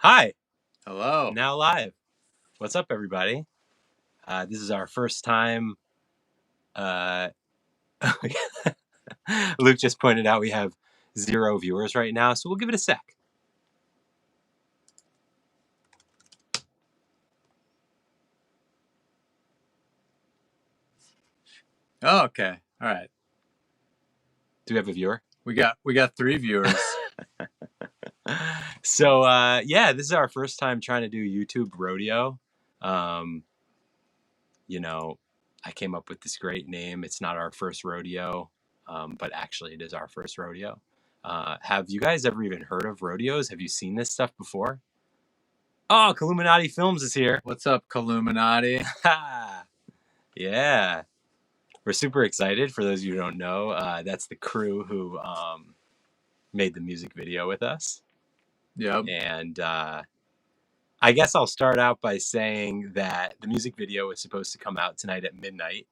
Hi, Hello. now live. What's up, everybody? This is our first time. Uh, Luke just pointed out we have 0 viewers right now, so we'll give it a sec. Oh, okay. All right. Do we have a viewer? We got 3 viewers. So yeah, this is our first time trying to do YouTube Rodeo. Um, I came up with this great name. It's not our first rodeo, but actually it is our first rodeo. Have you guys ever even heard of rodeos? Have you seen this stuff before? Oh, Illuminati Films is here. What's up, Illuminati? Yeah, we're super excited. For those of you who don't know, that's the crew who made the music video with us. Yep. And I guess I'll start out by saying that the music video was supposed to come out tonight at midnight.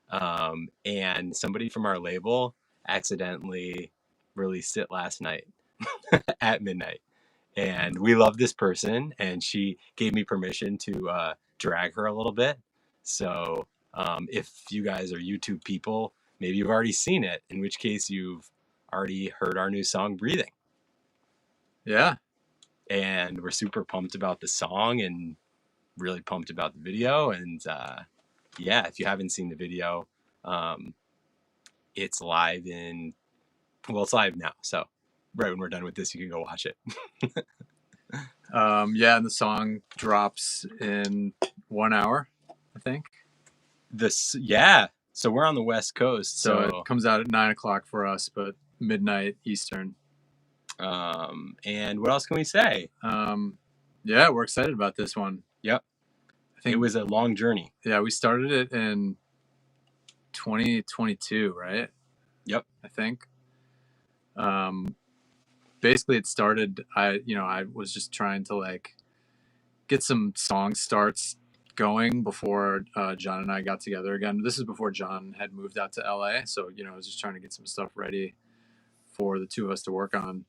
And somebody from our label accidentally released it last night at midnight. And we love this person, and she gave me permission to drag her a little bit. So if you guys are YouTube people, maybe you've already seen it, in which case you've already heard our new song, Breathing. Yeah. And we're super pumped about the song and really pumped about the video. And yeah, if you haven't seen the video, it's live it's live now. So right when we're done with this, you can go watch it. Yeah, and the song drops in 1 hour, I think. Yeah. So we're on the West Coast. So it comes out at 9 o'clock for us, but midnight Eastern. And what else can we say? Yeah, we're excited about this one. Yep. I think it was a long journey. Yeah, we started it in 2022, right? Yep. I think. Basically it started, I was just trying to get some song starts going before John and I got together again. This is before John had moved out to LA, so I was just trying to get some stuff ready for the two of us to work on.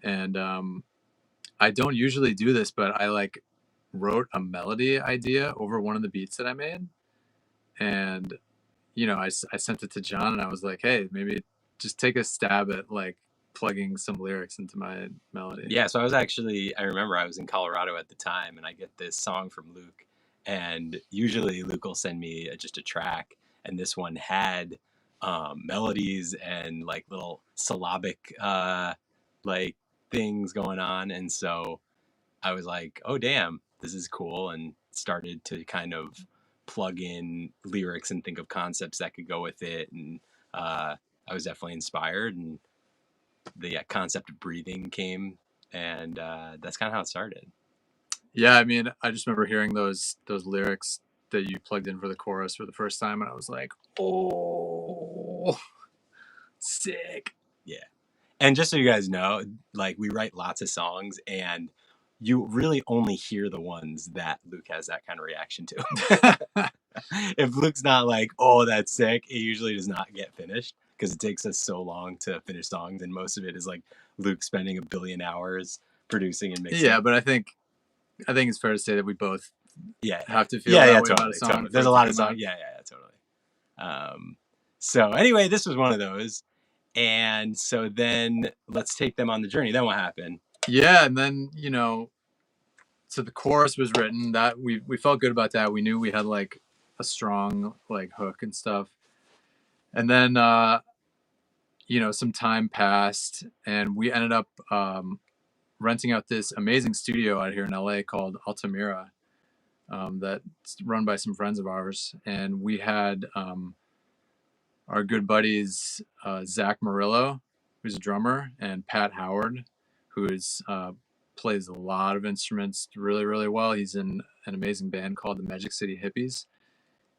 And I don't usually do this, but I wrote a melody idea over one of the beats that I made, and I sent it to John, and I was like, hey, maybe just take a stab at plugging some lyrics into my melody. Yeah, so I remember I was in Colorado at the time, and I get this song from Luke, and usually Luke will send me just a track, and this one had melodies and little syllabic things going on, and so I was like, oh damn, this is cool, and started to kind of plug in lyrics and think of concepts that could go with it, and I was definitely inspired, and the concept of breathing came, and that's kind of how it started. Yeah, I mean, I just remember hearing those lyrics that you plugged in for the chorus for the first time, and I was like, oh, sick. Yeah. And just so you guys know, we write lots of songs, and you really only hear the ones that Luke has that kind of reaction to. If Luke's not like, oh, that's sick, it usually does not get finished, because it takes us so long to finish songs, and most of it is Luke spending 1 billion hours producing and mixing. Yeah, but I think it's fair to say that we both have to feel that way totally, about a song. Totally. There's a lot of songs. Yeah, totally. So anyway, this was one of those. And so then let's take them on the journey. Then what happened? Yeah, and then, so the chorus was written. That we felt good about that. We knew we had a strong hook and stuff. And then some time passed, and we ended up renting out this amazing studio out here in LA called Altamira, that's run by some friends of ours. And we had our good buddies Zach Murillo, who's a drummer, and Pat Howard, who plays a lot of instruments really, really well. He's in an amazing band called the Magic City Hippies.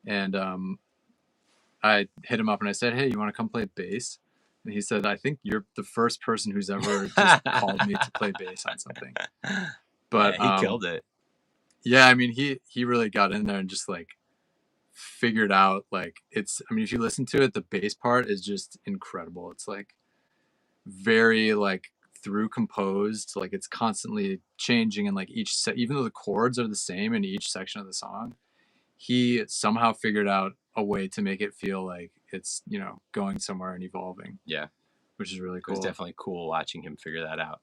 And I hit him up and I said, hey, you want to come play bass? And he said, I think you're the first person who's ever just called me to play bass on something. But yeah, he killed it. Yeah, I mean, he really got in there and just figured out it's, I mean, if you listen to it, the bass part is just incredible. It's very through composed, like it's constantly changing, and like each set, even though the chords are the same in each section of the song, he somehow figured out a way to make it feel like it's, you know, going somewhere and evolving. Yeah, which is really it was cool. definitely cool watching him figure that out.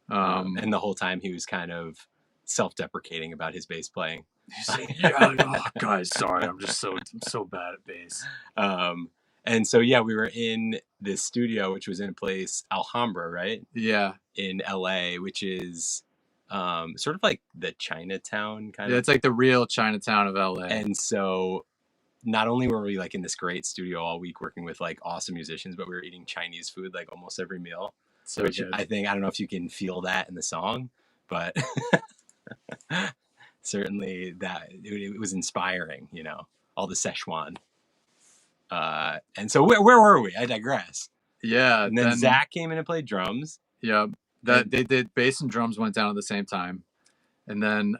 And the whole time he was kind of self-deprecating about his bass playing. He's like, yeah, oh, guys, sorry, I'm so bad at bass. And so yeah, we were in this studio, which was in a place, Alhambra, right? Yeah, in LA, which is sort of like the Chinatown kind yeah, of. it's like the real Chinatown of LA. And so not only were we like in this great studio all week working with like awesome musicians, but we were eating Chinese food like almost every meal. So which good. I don't know if you can feel that in the song, but certainly that it was inspiring, you know, all the Szechuan. And so where were we? I digress. Yeah. And then Zach came in and played drums. Yeah. They did bass and drums went down at the same time. And then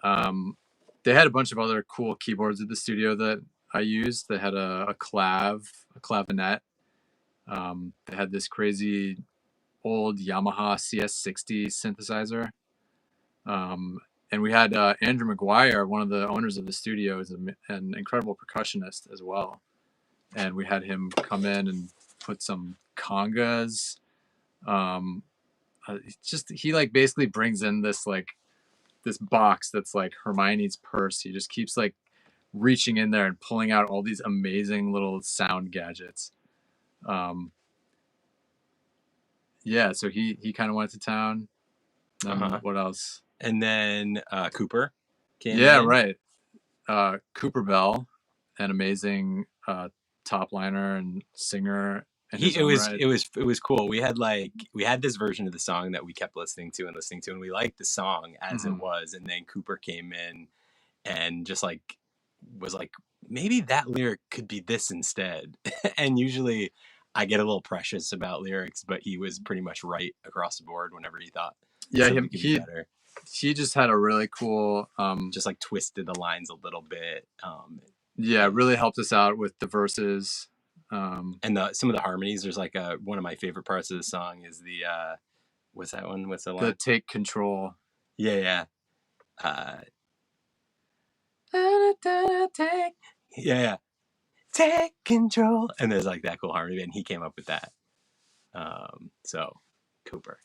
they had a bunch of other cool keyboards at the studio that I used. They had a clavinet. They had this crazy old Yamaha CS60 synthesizer. And we had Andrew McGuire, one of the owners of the studio, is an incredible percussionist as well. And we had him come in and put some congas. He like basically brings in this box that's like Hermione's purse. He just keeps like reaching in there and pulling out all these amazing little sound gadgets. Yeah, so he kind of went to town. What else? And then Cooper came in. Yeah, right. Cooper Bell, an amazing top liner and singer. It was cool. We had this version of the song that we kept listening to, and we liked the song as it was. And then Cooper came in and just like was like, maybe that lyric could be this instead. And usually I get a little precious about lyrics, but he was pretty much right across the board whenever he thought. Yeah, he just had a really cool just like twisted the lines a little bit. Yeah, really helped us out with the verses. And some of the harmonies. There's like one of my favorite parts of the song is the what's that one? What's the line? The take control. Yeah. Yeah. Take control. And there's like that cool harmony, and he came up with that. So Cooper.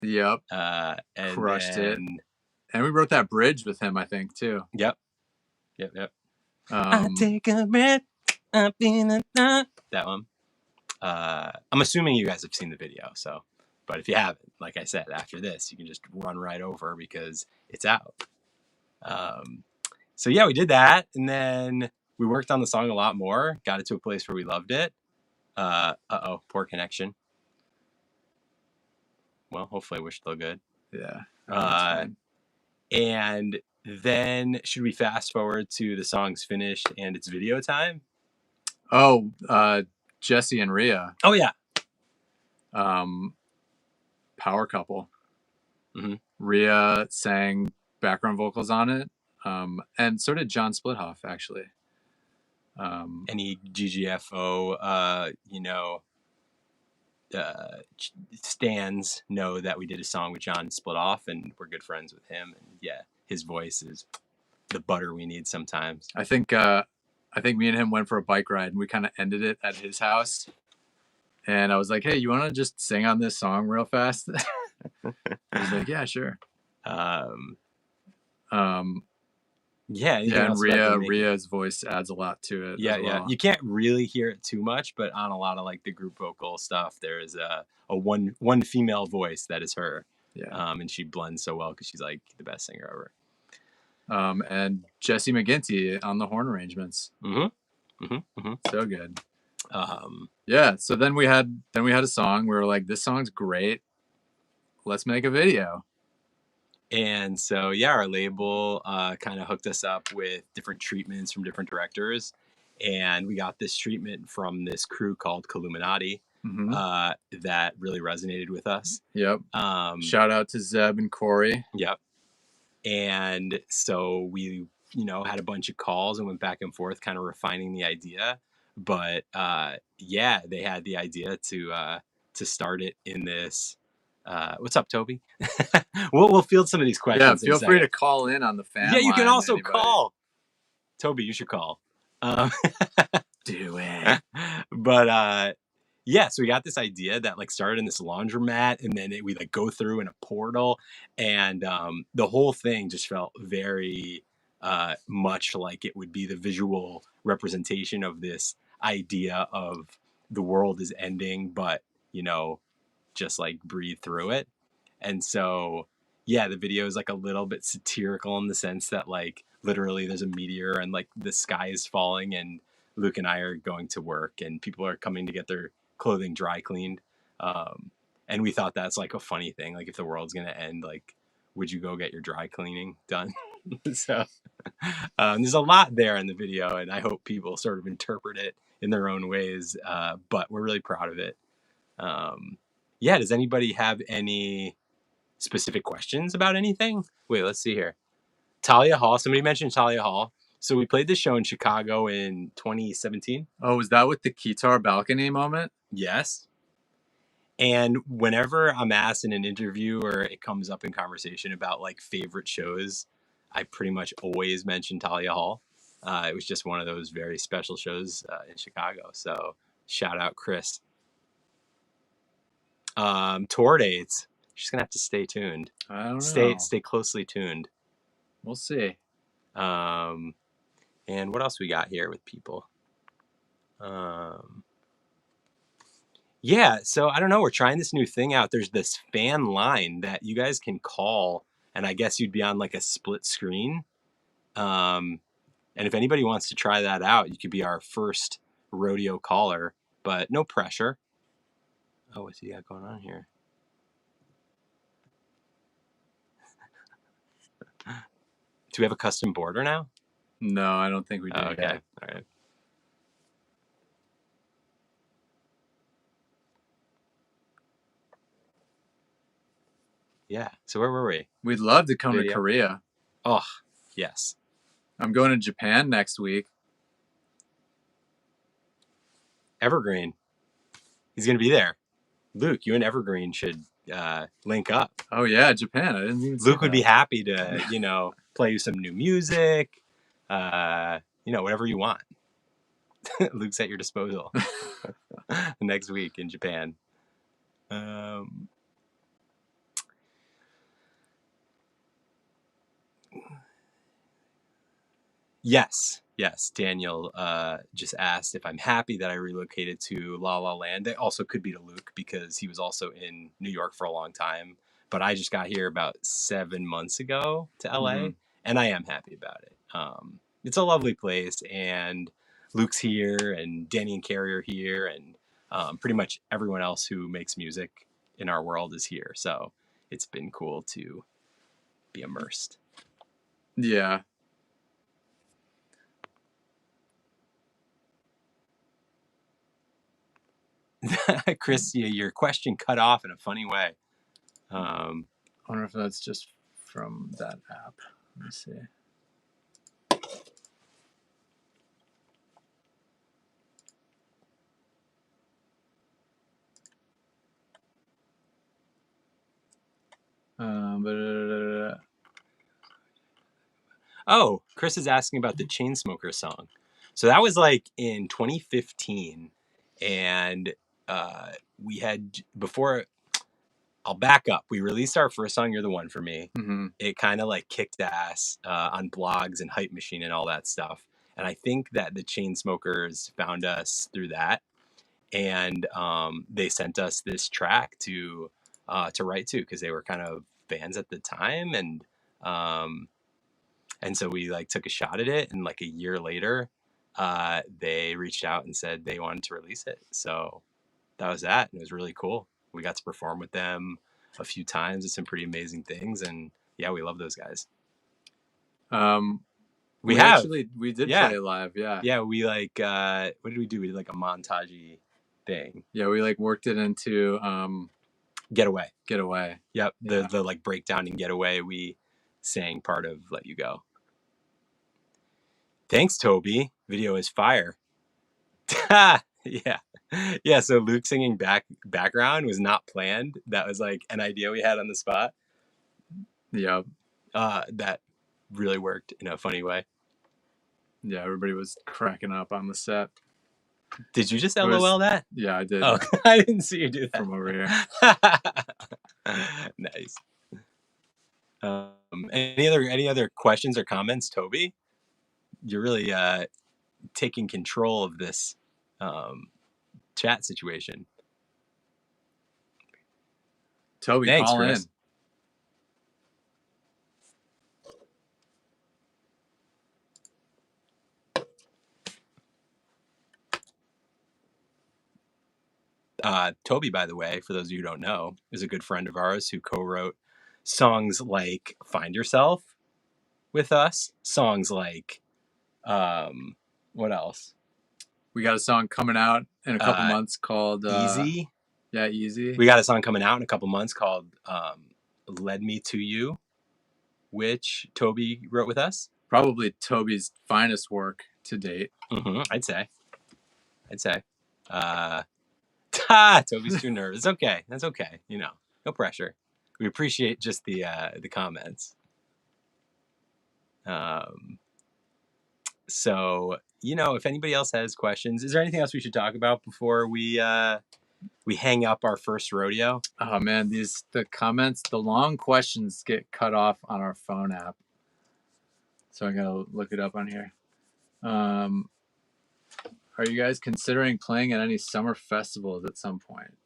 Yep. And crushed it. And we wrote that bridge with him, I think, too. Yep. I take a breath. That one. I'm assuming you guys have seen the video, so. But if you haven't, like I said, after this, you can just run right over because it's out. So yeah, we did that, and then we worked on the song a lot more. Got it to a place where we loved it. Poor connection. Well, hopefully we're still good. Yeah. And then should we fast forward to the song's finished and it's video time? Oh, Jesse and Rhea. Oh yeah. Power couple. Mm-hmm. Rhea sang background vocals on it, and so did John Splithoff, actually. Any GGFO, stands know that we did a song with John Splithoff, and we're good friends with him. And yeah, his voice is the butter we need sometimes. I think me and him went for a bike ride, and we kind of ended it at his house. And I was like, "Hey, you want to just sing on this song real fast?" He's like, "Yeah, sure." Yeah, and Rhea's voice adds a lot to it. Yeah. You can't really hear it too much, but on a lot of like the group vocal stuff, there is a one female voice that is her. Yeah. And she blends so well because she's like the best singer ever. And Jesse McGinty on the horn arrangements. So good. Yeah. So then we had a song. We were like, this song's great. Let's make a video. And so, yeah, our label kind of hooked us up with different treatments from different directors. And we got this treatment from this crew called Illuminati that really resonated with us. Yep. Shout out to Zeb and Corey. Yep. And so we, had a bunch of calls and went back and forth kind of refining the idea. But, yeah, they had the idea to start it in this What's up, Toby? We'll field some of these questions. Yeah, feel free to call in on the fan line. You can also anybody. call. Toby, you should call. Do it. But yeah, so we got this idea that like started in this laundromat, and then we like go through in a portal, and the whole thing just felt very much like it would be the visual representation of this idea of the world is ending, but you know, just like breathe through it. And so, yeah, the video is like a little bit satirical in the sense that like literally there's a meteor and like the sky is falling, and Luke and I are going to work and people are coming to get their clothing dry cleaned. And we thought that's like a funny thing. Like if the world's going to end, like, would you go get your dry cleaning done? So there's a lot there in the video, and I hope people sort of interpret it in their own ways. But we're really proud of it. Yeah, does anybody have any specific questions about anything? Wait, let's see here. Talia Hall. Somebody mentioned Talia Hall. So we played this show in Chicago in 2017. Oh, was that with the Keytar balcony moment? Yes. And whenever I'm asked in an interview or it comes up in conversation about like favorite shows, I pretty much always mention Talia Hall. It was just one of those very special shows in Chicago. So shout out Chris. Tour dates. She's gonna have to stay tuned. I don't know. Stay closely tuned. We'll see. And what else we got here with people? Yeah, so I don't know. We're trying this new thing out. There's this fan line that you guys can call, and I guess you'd be on like a split screen. And if anybody wants to try that out, you could be our first rodeo caller, but no pressure. Oh, what's he got going on here? Do we have a custom border now? No, I don't think we do. Okay, yet. all right. Yeah. So where were we? We'd love to come to Korea. Oh, yes. I'm going to Japan next week. Evergreen. He's going to be there. Luke, you and Evergreen should link up. Oh, yeah, Japan. I didn't even Luke would be happy to, you know, play you some new music, you know, whatever you want. Luke's at your disposal next week in Japan. Yes. Daniel just asked if I'm happy that I relocated to La La Land. It also could be to Luke because he was also in New York for a long time. But I just got here about 7 months ago to LA, and I am happy about it. It's a lovely place, and Luke's here, and Danny and Carrie are here, and pretty much everyone else who makes music in our world is here. So it's been cool to be immersed. Yeah. Chris, your question cut off in a funny way. I wonder if that's just from that app. Let me see. Oh, Chris is asking about the Chainsmokers song. So that was like in 2015, and we had before. I'll back up. We released our first song, "You're the One for Me." It kind of like kicked ass on blogs and Hype Machine and all that stuff. And I think that the Chainsmokers found us through that, and they sent us this track to write to because they were kind of fans at the time, and so we like took a shot at it, and like a year later, they reached out and said they wanted to release it. So that was that, and it was really cool. We got to perform with them a few times at some pretty amazing things, and yeah, we love those guys. We did play live, yeah. Yeah, we like what did we do? We did like a montage thing. Yeah, we like worked it into Getaway. Yep. The like breakdown in Getaway, we sang part of Let You Go. Thanks, Toby. Video is fire. Yeah. Yeah, so Luke singing background was not planned. That was like an idea we had on the spot. Yeah. That really worked in a funny way. Yeah, everybody was cracking up on the set. Did you just It was- LOL that? Yeah, I did. Oh, I didn't see you do that. From over here. Nice. Any other questions or comments, Toby? You're really taking control of this chat situation. Toby, Thanks, call Chris. in. Toby, by the way, for those of you who don't know, is a good friend of ours who co-wrote songs like "Find Yourself" with us. Songs like what else? We got a song coming out in a couple months called "Easy." Yeah, Easy. We got a song coming out in a couple months called "Led Me to You," which Toby wrote with us. Probably Toby's finest work to date. I'd say. Toby's too nervous. Okay, that's okay. You know, no pressure. We appreciate just the comments. So you know, if anybody else has questions, is there anything else we should talk about before we hang up our first rodeo? Oh man, the comments, the long questions get cut off on our phone app. So I gotta look it up on here. Are you guys considering playing at any summer festivals at some point?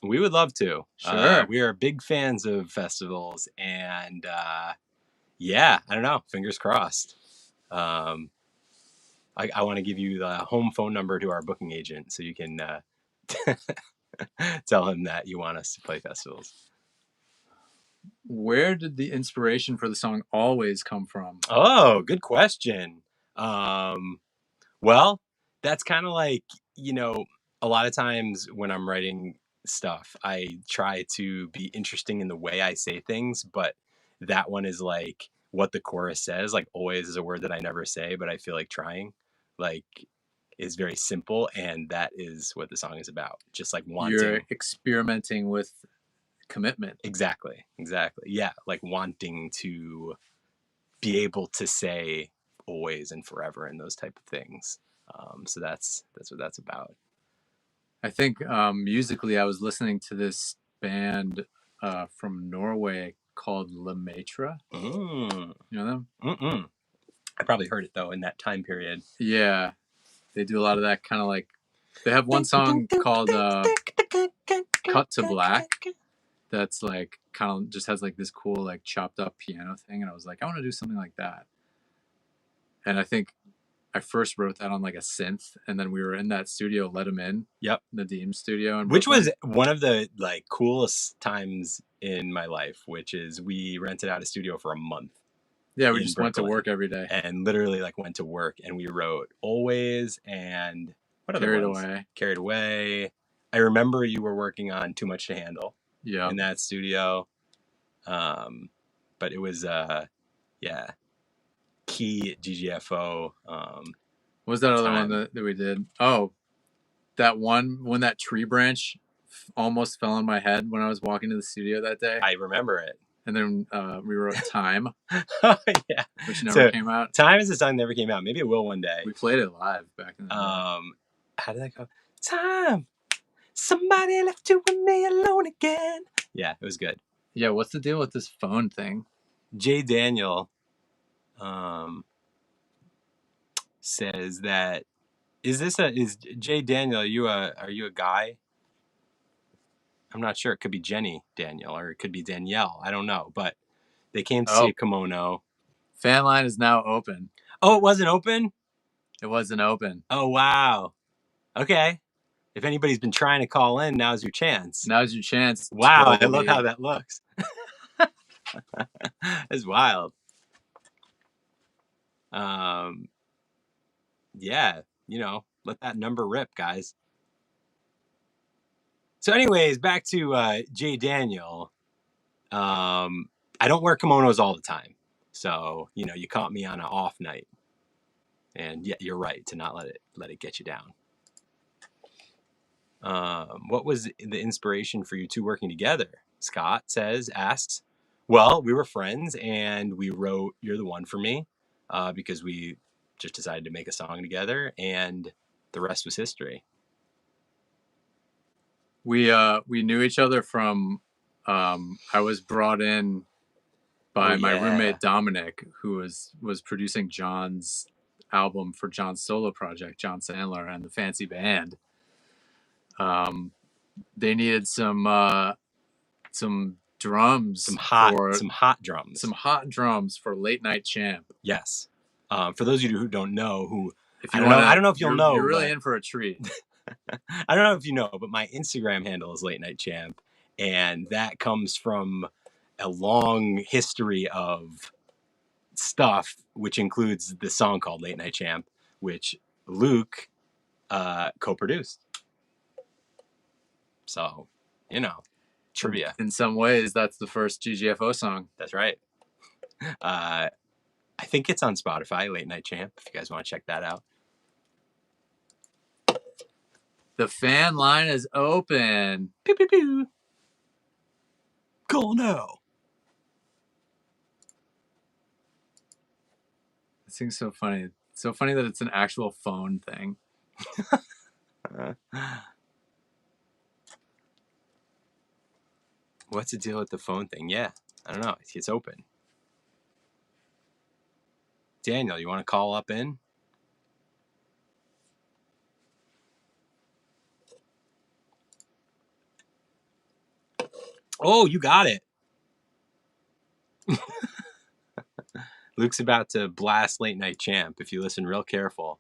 We would love to. Sure. We are big fans of festivals, and yeah, I don't know. Fingers crossed. I want to give you the home phone number to our booking agent so you can tell him that you want us to play festivals. Where did the inspiration for the song "Always" come from? Oh, good question. Well, that's kind of like, you know, a lot of times when I'm writing stuff, I try to be interesting in the way I say things, but that one is like what the chorus says. Like "always" is a word that I never say, but I feel like trying. Like is very simple, and that is what the song is about. Just like wanting. You're experimenting with commitment. Exactly. Yeah, like wanting to be able to say always and forever and those type of things. So that's what that's about. I think musically, I was listening to this band from Norway called Lemaitre. You know them? I probably heard it though in that time period. Yeah, they do a lot of that kind of like. They have one song called "Cut to Black." That's like kind of just has like this cool like chopped up piano thing, and I was like, I want to do something like that. And I think I first wrote that on like a synth, and then we were in that studio, Let 'Em In. Yep. The Deem studio in which Brooklyn. was one of the like coolest times in my life, which is we rented out a studio for a month. Yeah, we just went to work every day. And literally like went to work, and we wrote "Always" and what other Carried ones? Away. Carried Away. I remember you were working on Too Much to Handle. Yeah. In that studio. But it was yeah. Key GGFO. What was that other one that we did? Oh, that one when that tree branch almost fell on my head when I was walking to the studio that day. I remember it. And then we wrote "Time." Oh yeah, which never came out. "Time" is a song that never came out. Maybe it will one day. We played it live back in the day. How did that go? Time, somebody left you with me alone again. Yeah, it was good. Yeah, what's the deal with this phone thing? Jay Daniel says that is Jay Daniel, are you a guy? I'm not sure. It could be Jenny Daniel or it could be Danielle. I don't know. But they came to see a kimono. Fan line is now open. Oh, it wasn't open? It wasn't open. Oh, wow. Okay. If anybody's been trying to call in, now's your chance. Now's your chance. Wow, I love how that looks. It's wild. Yeah, you know, let that number rip, guys. So anyways, back to Jay Daniel. I don't wear kimonos all the time. So, you know, you caught me on an off night. And yeah, you're right to not let it get you down. What was the inspiration for you two working together? Scott asks, well, we were friends and we wrote You're the One for Me because we just decided to make a song together, and the rest was history. We knew each other from I was brought in by my roommate Dominic, who was producing John's album for John's solo project, John Sandler and the Fancy Band. They needed some drums, some hot drums for Late Night Champ. Yes. For those of you who don't know, I don't know if you'll know. You're really but in for a treat. I don't know if you know, but my Instagram handle is Late Night Champ, and that comes from a long history of stuff, which includes the song called Late Night Champ, which Luke co-produced. So, trivia. In some ways, that's the first GGFO song. That's right. I think it's on Spotify, Late Night Champ, if you guys want to check that out. The fan line is open. Pew, pew, pew. Call now. This thing's so funny. It's so funny that it's an actual phone thing. What's the deal with the phone thing? Yeah, I don't know. It's open. Daniel, you want to call up in? Oh, you got it. Luke's about to blast Late Night Champ if you listen real careful.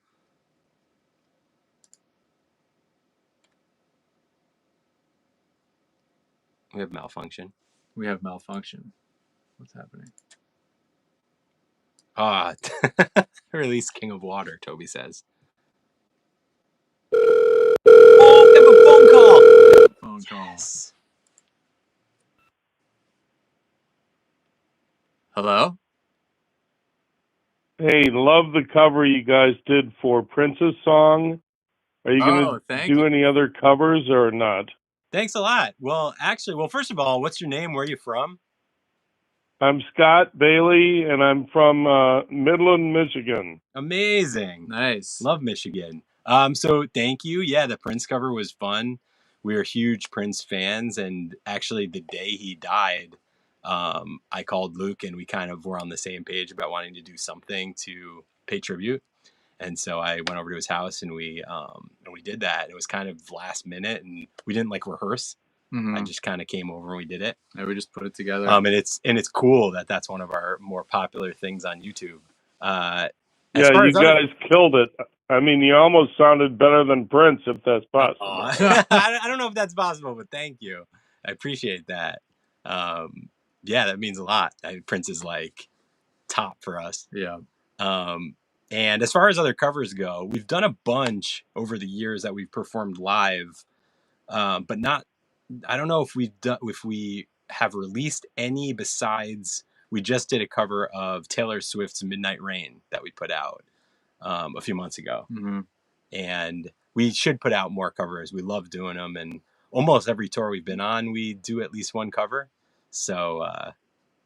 We have malfunction. What's happening? Release King of Water, Toby says. Oh, we have a phone call. Yes. Hello? Hey, love the cover you guys did for Prince's song. Are you going to do any other covers or not? Thanks a lot. Well, first of all, what's your name? Where are you from? I'm Scott Bailey, and I'm from Midland, Michigan. Amazing. Nice. Love Michigan. So thank you. Yeah, the Prince cover was fun. We were huge Prince fans, and actually the day he died, I called Luke and we kind of were on the same page about wanting to do something to pay tribute. And so I went over to his house and we did that. It was kind of last minute and we didn't rehearse. Mm-hmm. I just kind of came over and we did it. And we just put it together. And it's cool that that's one of our more popular things on YouTube. Yeah, you guys killed it. I mean, you almost sounded better than Prince, if that's possible. I don't know if that's possible, but thank you. I appreciate that. Yeah, that means a lot. Prince is top for us. Yeah. And as far as other covers go, we've done a bunch over the years that we've performed live, but not. I don't know if we have released any besides. We just did a cover of Taylor Swift's "Midnight Rain" that we put out a few months ago, mm-hmm. And we should put out more covers. We love doing them, and almost every tour we've been on, we do at least one cover. So,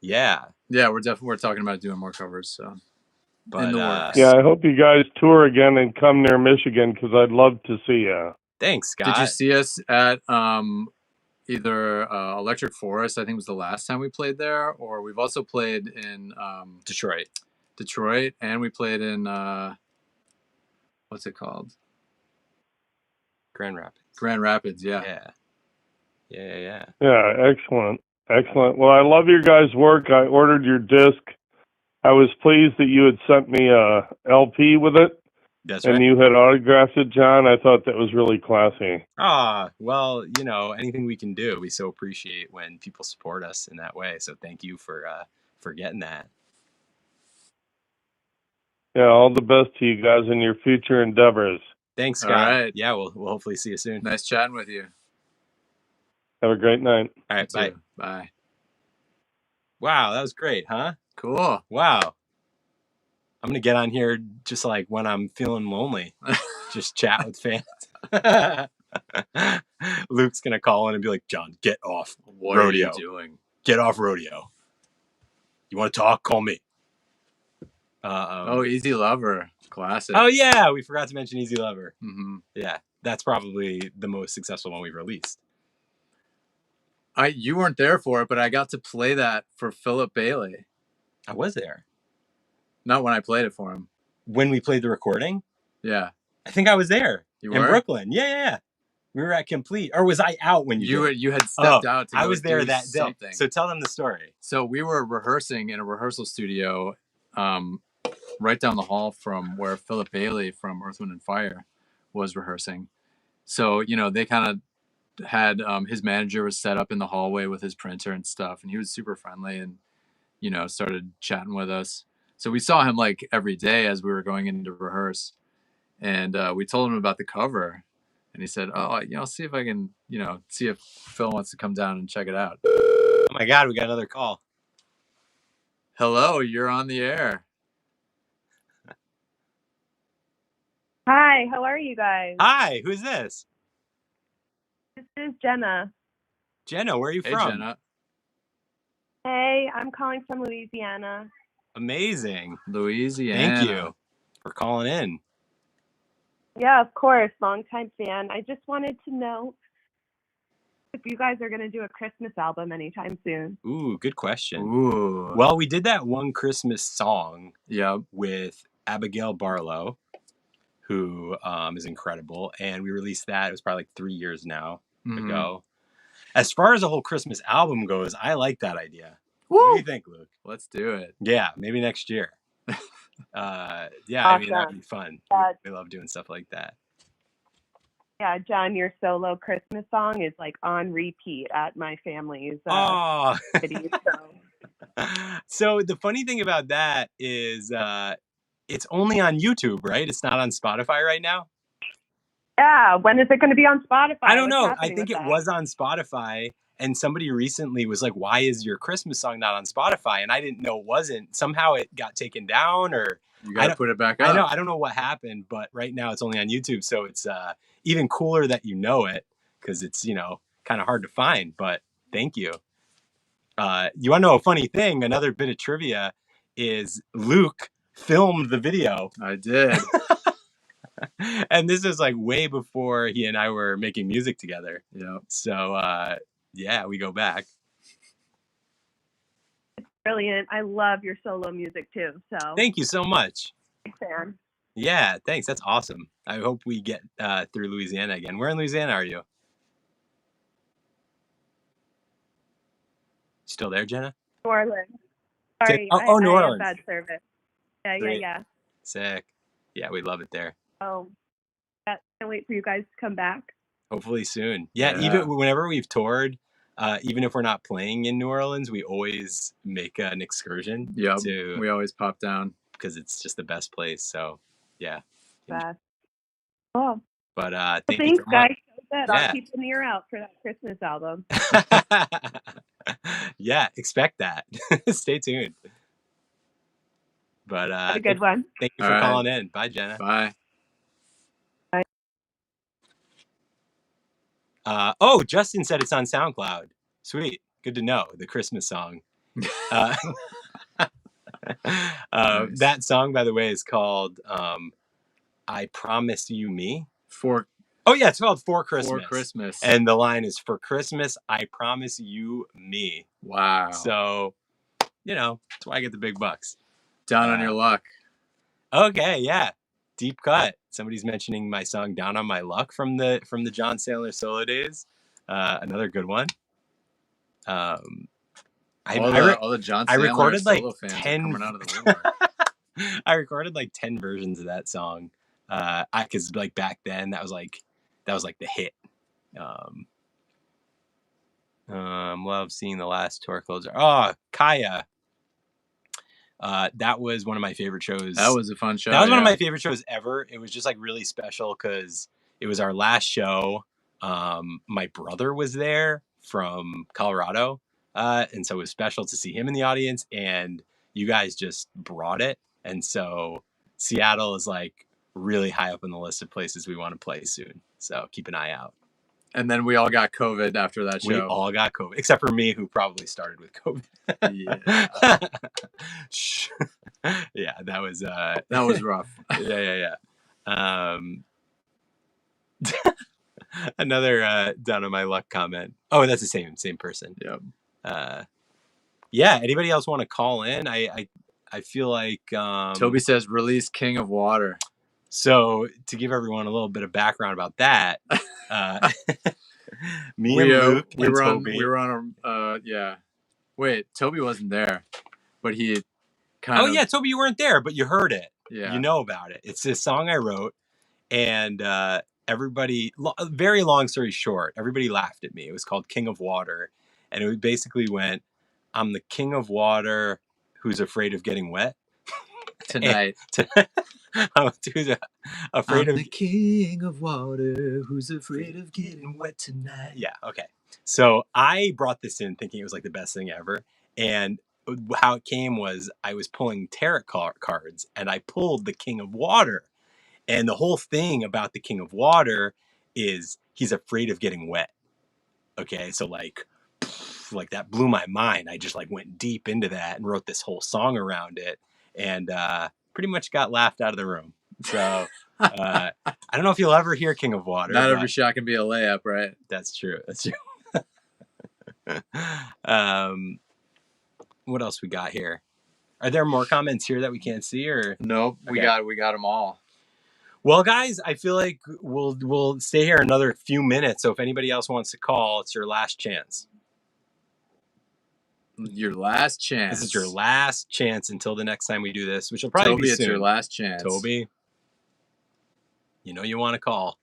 yeah, we're talking about doing more covers. So. But, yeah, I hope you guys tour again and come near Michigan because I'd love to see you. Thanks, Scott. Did you see us at either Electric Forest? I think was the last time we played there, or we've also played in Detroit, and we played in what's it called? Grand Rapids. Grand Rapids, yeah. Yeah, excellent. Well, I love your guys' work. I ordered your disc. I was pleased that you had sent me a LP with it. That's right. And you had autographed it, John. I thought that was really classy. Well, anything we can do, we so appreciate when people support us in that way. So thank you for getting that. Yeah, all the best to you guys in your future endeavors. Thanks, Scott. All right. Yeah, we'll hopefully see you soon. Nice chatting with you. Have a great night. All right, bye. Bye. Wow, that was great, huh? Cool. Wow. I'm going to get on here just when I'm feeling lonely. Just chat with fans. Luke's gonna call in and be like, John, get off What Rodeo. are you doing? Get off Rodeo. You want to talk? Call me. Easy Lover. Classic. Oh, yeah. We forgot to mention Easy Lover. Mm-hmm. Yeah. That's probably the most successful one we've released. You weren't there for it, but I got to play that for Philip Bailey. I was there. Not when I played it for him. When we played the recording? Yeah. I think I was there. You in were? Brooklyn. Yeah. We were at Complete. Or was I out when you did? You had stepped out to go I was there do that something. day. So tell them the story. So we were rehearsing in a rehearsal studio right down the hall from where Philip Bailey from Earth, Wind & Fire was rehearsing. So, they kind of had his manager was set up in the hallway with his printer and stuff, and he was super friendly and, started chatting with us. So we saw him like every day as we were going in to rehearse. And we told him about the cover. And he said, I'll see if I can, see if Phil wants to come down and check it out. Oh, my God, we got another call. Hello, you're on the air. Hi, how are you guys? Hi, who's this? This is Jenna. Jenna, where are you Hey, from? Jenna. Hey, I'm calling from Louisiana. Amazing. Louisiana. Thank you for calling in. Yeah, of course, longtime fan. I just wanted to know if you guys are going to do a Christmas album anytime soon. Ooh, good question. Ooh. Well, we did that one Christmas song Yep. with Abigail Barlow, who is incredible. And we released that. It was probably like 3 years now ago. As far as a whole Christmas album goes, I like that idea. Woo! What do you think, Luke? Let's do it. Yeah, maybe next year. Yeah, Awesome. I mean, that'd be fun. We love doing stuff like that. Yeah, John, your solo Christmas song is like on repeat at my family's city, So the funny thing about that is it's only on YouTube, right? It's not on Spotify right now? Yeah, when is it going to be on Spotify? I don't know. I think it was on Spotify, and somebody recently was like, why is your Christmas song not on Spotify? And I didn't know it wasn't. Somehow it got taken down, or you got to put it back up. I know. I don't know what happened, but right now it's only on YouTube. So it's even cooler that you know it, because it's, kind of hard to find. But thank you. You want to know a funny thing? Another bit of trivia is Luke filmed the video. I did. And this is like way before he and I were making music together. Yeah. So, yeah, we go back. It's brilliant. I love your solo music too. So thank you so much. Big fan. Yeah, thanks. That's awesome. I hope we get through Louisiana again. Where in Louisiana are you? Still there, Jenna? New Orleans. Sorry, New Orleans. I have bad service. Great. Yeah. Sick. Yeah, we love it there. Oh, can't wait for you guys to come back. Hopefully soon. Yeah, even whenever we've toured, even if we're not playing in New Orleans, we always make an excursion. Yeah, we always pop down. Because it's just the best place. So, yeah. Best. Oh. But thanks, you so guys. much. So good. Yeah. I'll keep an ear out for that Christmas album. Yeah, expect that. Stay tuned. But have a good one. Thank you for calling in. Bye, Jenna. Bye. Justin said it's on SoundCloud. Sweet. Good to know. The Christmas song. Nice. That song, by the way, is called I Promise You Me. It's called For Christmas. For Christmas. And the line is, for Christmas, I promise you me. Wow. So, that's why I get the big bucks. Down on your luck. Okay, yeah. Deep cut. Somebody's mentioning my song Down on My Luck from the John Sandler solo days. Another good one. All the John Sandler I recorded solo fans 10 coming out of the woodwork. I recorded like 10 versions of that song. Because like back then that was like the hit. Love seeing the last tour closer. Oh, Kaya. That was one of my favorite shows. That was a fun show. That was one of my favorite shows ever. It was just like really special because it was our last show. My brother was there from Colorado. And so it was special to see him in the audience, and you guys just brought it. And so Seattle is like really high up on the list of places we want to play soon. So keep an eye out. And then we all got COVID after that show. We all got COVID, except for me, who probably started with COVID. Yeah. Yeah, that was rough. Yeah. Another down on my luck comment. Oh, that's the same person. Yep. Yeah. Anybody else want to call in? I feel like Toby says release King of Water. So to give everyone a little bit of background about that, me and Luke and Toby. We were on a yeah. Wait, Toby wasn't there, but he kind of. Yeah, Toby, you weren't there, but you heard it. Yeah. You know about it. It's this song I wrote, and everybody. Very long story short, everybody laughed at me. It was called King of Water, and it basically went, "I'm the king of water who's afraid of getting wet." Tonight. I'm the king of water who's afraid of getting wet tonight. Yeah, okay. So I brought this in thinking it was like the best thing ever. And how it came was I was pulling tarot cards and I pulled the King of Water. And the whole thing about the King of Water is he's afraid of getting wet. Okay, so like that blew my mind. I just like went deep into that and wrote this whole song around it. And pretty much got laughed out of the room. So I don't know if you'll ever hear King of Water. Not every shot can be a layup, right? That's true. What else we got here? Are there more comments here that we can't see, or nope? Okay. We got them all. Well, guys, I feel like we'll stay here another few minutes. So if anybody else wants to call, it's your last chance. Your last chance. This is your last chance until the next time we do this, which will probably be soon. It's your last chance. Toby, you know you want to call.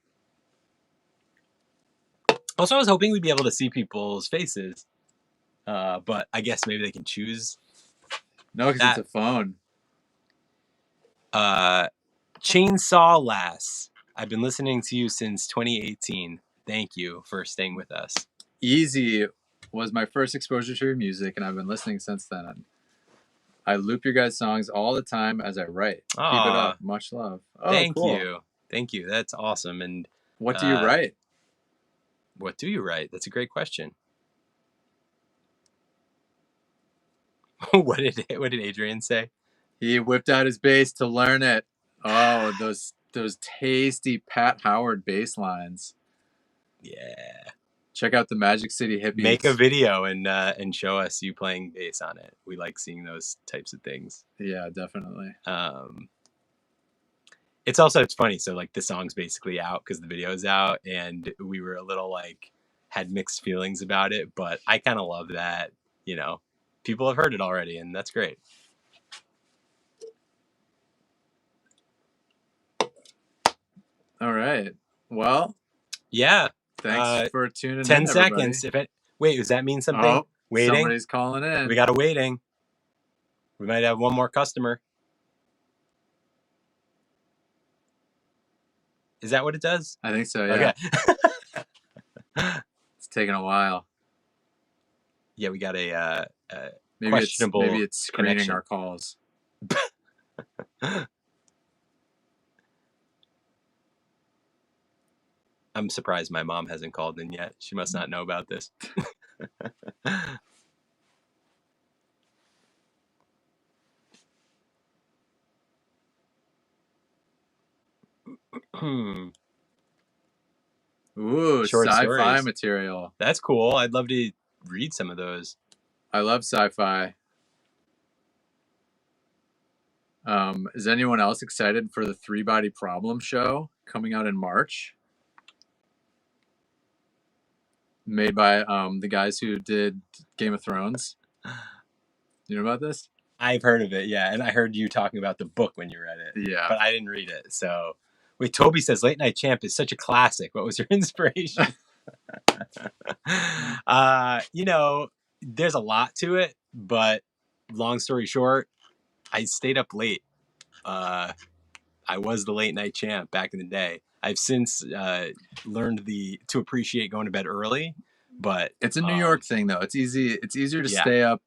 Also, I was hoping we'd be able to see people's faces, but I guess maybe they can choose. No, because it's a phone. Chainsaw Lass. I've been listening to you since 2018. Thank you for staying with us. Easy was my first exposure to your music, and I've been listening since then. I loop your guys' songs all the time as I write. Aww. Keep it up. Much love. Oh, Thank cool. you. Thank you. That's awesome. And what do you write? What do you write? That's a great question. What did Adrian say? He whipped out his bass to learn it. Oh, those tasty Pat Howard bass lines. Yeah. Check out the Magic City Hippies. Make a video and show us you playing bass on it. We like seeing those types of things. Yeah, definitely. It's funny. So like the song's basically out because the video's out, and we were a little like had mixed feelings about it, but I kind of love that, you know, people have heard it already, and that's great. All right. Well, yeah. Thanks for tuning in. 10 seconds. Wait, does that mean something? Oh, waiting. Somebody's calling in. We got a waiting. We might have one more customer. Is that what it does? I think so, yeah. Okay. It's taking a while. Yeah, we got a maybe questionable maybe it's screening connection. our calls. I'm surprised my mom hasn't called in yet. She must not know about this. Ooh, Short sci-fi stories. material. That's cool. I'd love to read some of those. I love sci-fi. Is anyone else excited for the 3 Body Problem show coming out in March? Made by the guys who did Game of Thrones. You know about this? I've heard of it, yeah. And I heard you talking about the book when you read it. Yeah. But I didn't read it. So, wait, Toby says Late Night Champ is such a classic. What was your inspiration? You know, there's a lot to it, but long story short, I stayed up late. I was the Late Night Champ back in the day. I've since learned to appreciate going to bed early, but it's a New York thing though. It's easier to stay up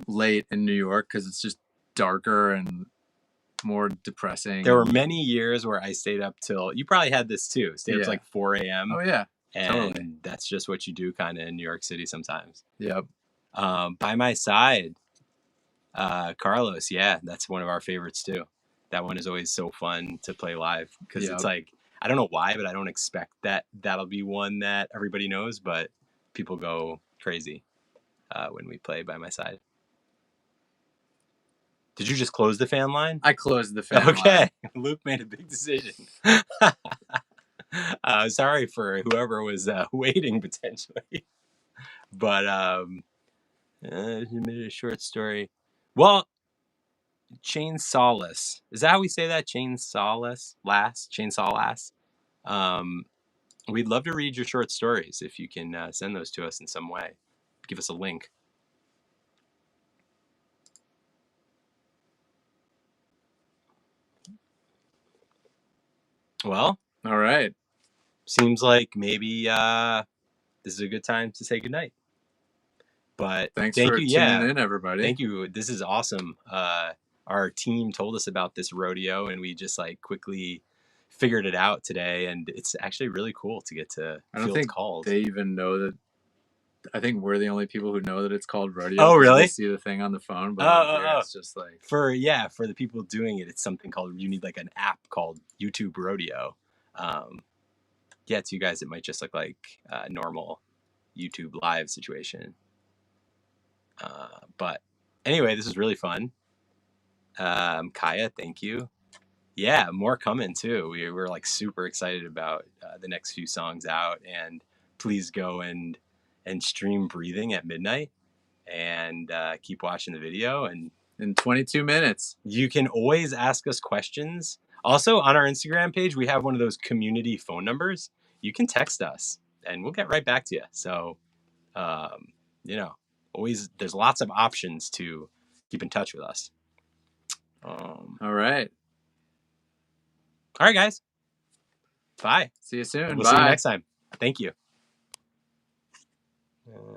late in New York because it's just darker and more depressing. There were many years where I stayed up till, you probably had this too, stayed up to like 4 a.m. Oh yeah. And Totally. that's just what you do kind of in New York City sometimes. Yep. By My Side, Carlos, yeah, that's one of our favorites too. That one is always so fun to play live because Yep. it's like, I don't know why, but I don't expect that that'll be one that everybody knows, but people go crazy when we play By My Side. Did you just close the fan line? I closed the fan Okay. line. Luke made a big decision. Sorry for whoever was waiting potentially. But a short story. Well, Chainsawless. Is that how we say that? Chainsawless? Chainsaw Lass? We'd love to read your short stories if you can send those to us in some way. Give us a link. Well, all right. Seems like maybe this is a good time to say goodnight. But thank you. Tuning in, everybody. Thank you. This is awesome. Our team told us about this rodeo, and we just like quickly figured it out today, and it's actually really cool to get to. I don't think they even know that. I think we're the only people who know that it's called rodeo. Oh, really? We see the thing on the phone, but it's just like for the people doing it, it's something called. You need like an app called YouTube Rodeo. Yeah, to you guys, it might just look like a normal YouTube live situation. But anyway, this is really fun. Kaya, thank you. Yeah, more coming too. We're like super excited about the next few songs out, and please go and stream Breathing at midnight and keep watching the video. And in 22 minutes, you can always ask us questions. Also, on our Instagram page, we have one of those community phone numbers. You can text us, and we'll get right back to you. So, always there's lots of options to keep in touch with us. All right. All right, guys. Bye. See you soon. We'll see you next time. Thank you.